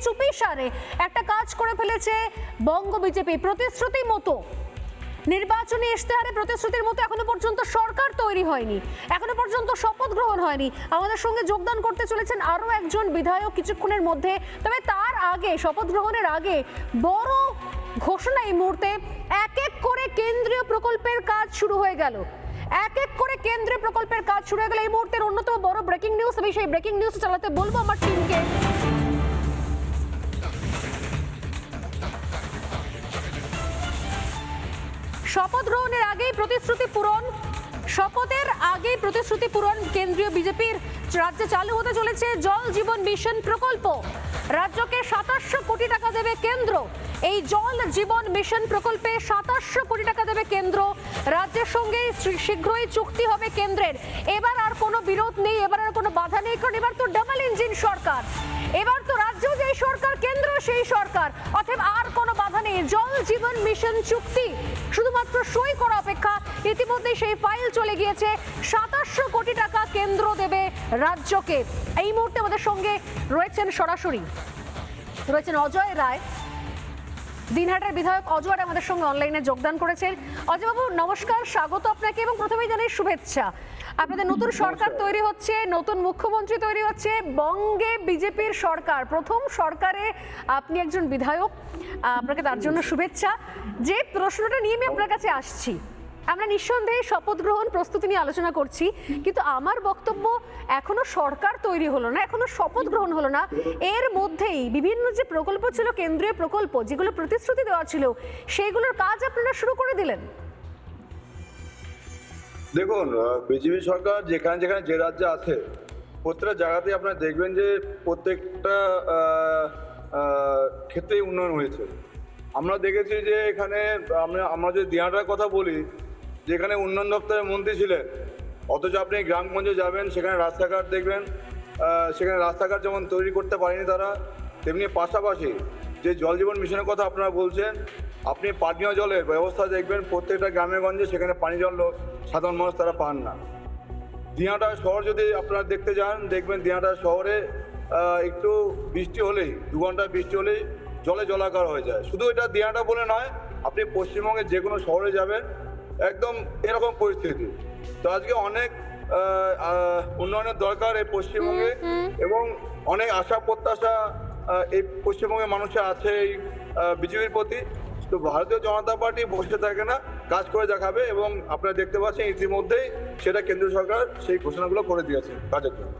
চুপিসারে একটা কাজ করে ফেলেছে বঙ্গ বিজেপি। প্রতিশ্রুতি মতো নির্বাচনী ইশতেহারে প্রতিশ্রুতির মতো এখনো পর্যন্ত সরকার তৈরি হয়নি, এখনো পর্যন্ত শপথ গ্রহণ হয়নি। আমাদের সঙ্গে যোগদান করতে চলেছেন আরো একজন বিধায়ক কিছুক্ষণের মধ্যে। তবে তার আগে, শপথ গ্রহণের আগে বড় ঘোষণা এই মুহূর্তে, এক এক করে কেন্দ্রীয় প্রকল্পের কাজ শুরু হয়ে গেল। এক এক করে কেন্দ্রীয় প্রকল্পের কাজ শুরু হয়ে গেল। এই মুহূর্তের অন্যতম বড় ব্রেকিং নিউজ, আমি সেই ব্রেকিং নিউজ চালাতে বলবো আমার টিমকে। শপথ গ্রহণের আগেই প্রতিশ্রুতি পূরণ, শপথের আগেই প্রতিশ্রুতি পূরণ। কেন্দ্রীয় বিজেপির রাজ্যে চালু হতে চলেছে জল জীবন মিশন প্রকল্প। রাজ্যকে 2700 কোটি টাকা দেবে কেন্দ্র। এই জল জীবন মিশন প্রকল্পে 2700 কোটি টাকা দেবে কেন্দ্র। রাজ্যের সঙ্গে শীঘ্রই চুক্তি হবে কেন্দ্রের। এবার আর কোনো বিরোধ নেই, এবার আর কোনো বাধা নেই, কারণ এবার তো ডাবল ইঞ্জিন সরকার। এবার তো রাজ্যেও যেই সরকার, কেন্দ্র সেই সরকার, অতএব আর কোনো বাধা নেই। জল জীবন মিশন চুক্তি শুধুমাত্র সই করা অপেক্ষা। ইতিমধ্যে সেই ফাইল চলে গিয়েছে। 2700 কোটি টাকা কেন্দ্র দেবে রাজ্যকে। এই মুহূর্তে আমাদের সঙ্গে রয়েছেন সরাসরি রয়েছেন অজয় রায়, দিনহাটার বিধায়ক অজয় রায় আমাদের সঙ্গে অনলাইনে যোগদান করেছেন। অজয়বাবু নমস্কার, স্বাগত আপনাকে এবং প্রথমেই জানাই শুভেচ্ছা। আপনাদের নতুন সরকার তৈরি হচ্ছে, নতুন মুখ্যমন্ত্রী তৈরি হচ্ছে, বঙ্গে বিজেপির সরকার, প্রথম সরকারে আপনি একজন বিধায়ক, আপনাকে তার জন্য শুভেচ্ছা। যে প্রশ্নটা নিয়ে আমি আপনার কাছে আসছি, আমরা নিঃসন্দেহে শপথ গ্রহণ প্রস্তুতি নিয়ে আলোচনা করছি, কিন্তু আমার বক্তব্য এখনো সরকার তৈরি হলো না, এখনো শপথ গ্রহণ হলো না। এর মধ্যেই বিভিন্ন যে প্রকল্প ছিল, কেন্দ্রীয় প্রকল্প যেগুলো প্রতিশ্রুতি দেওয়া ছিল, সেইগুলোর কাজ আপনারা শুরু করে দিলেন। দেখুন, বিজেপি সরকার যেখানে যেখানে যে রাজ্যে আছে, প্রত্যেকটা জায়গাতেই আপনারা দেখবেন যে প্রত্যেকটা ক্ষেত্রেই উন্নয়ন হয়েছে। আমরা দেখেছি যে এখানে আমরা যদি দিনাটার কথা বলি, যেখানে উন্নয়ন দপ্তরের মন্ত্রী ছিলেন, অথচ আপনি গ্রামগঞ্জে যাবেন, সেখানে রাস্তাঘাট দেখবেন, সেখানে রাস্তাঘাট যেমন তৈরি করতে পারেনি তারা, তেমনি পাশাপাশি যে জল জীবন মিশনের কথা আপনারা বলছেন, আপনি পানীয় জলের ব্যবস্থা দেখবেন প্রত্যেকটা গ্রামে গঞ্জে, সেখানে পানি জল সাধারণ মানুষ তারা পান না। দিনাটা শহর যদি আপনারা দেখতে যান, দেখবেন দিনাটা শহরে একটু বৃষ্টি হলেই, 2 ঘন্টা বৃষ্টি হলেই জলে জলাকার হয়ে যায়। শুধু এটা দিনাটা বলে নয়, আপনি পশ্চিমবঙ্গের যে কোনো শহরে যাবেন, একদম এরকম পরিস্থিতি। তো আজকে অনেক উন্নয়নের দরকার এই পশ্চিমবঙ্গে, এবং অনেক আশা প্রত্যাশা এই পশ্চিমবঙ্গের মানুষের আছে এই বিজেপির প্রতি। তো ভারতীয় জনতা পার্টি বসে থাকে না, কাজ করে দেখাবে, এবং আপনারা দেখতে পাচ্ছেন ইতিমধ্যেই সেটা কেন্দ্র সরকার সেই ঘোষণাগুলো করে দিয়েছে কাজের জন্য।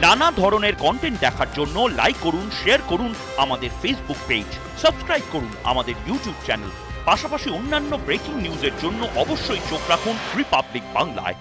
নানা ধরনের কন্টেন্ট দেখার জন্য লাইক করুন, শেয়ার করুন আমাদের ফেসবুক পেজ, সাবস্ক্রাইব করুন আমাদের ইউটিউব চ্যানেল। পাশাপাশি অন্যান্য ব্রেকিং নিউজের জন্য অবশ্যই চোখ রাখুন রিপাবলিক বাংলায়।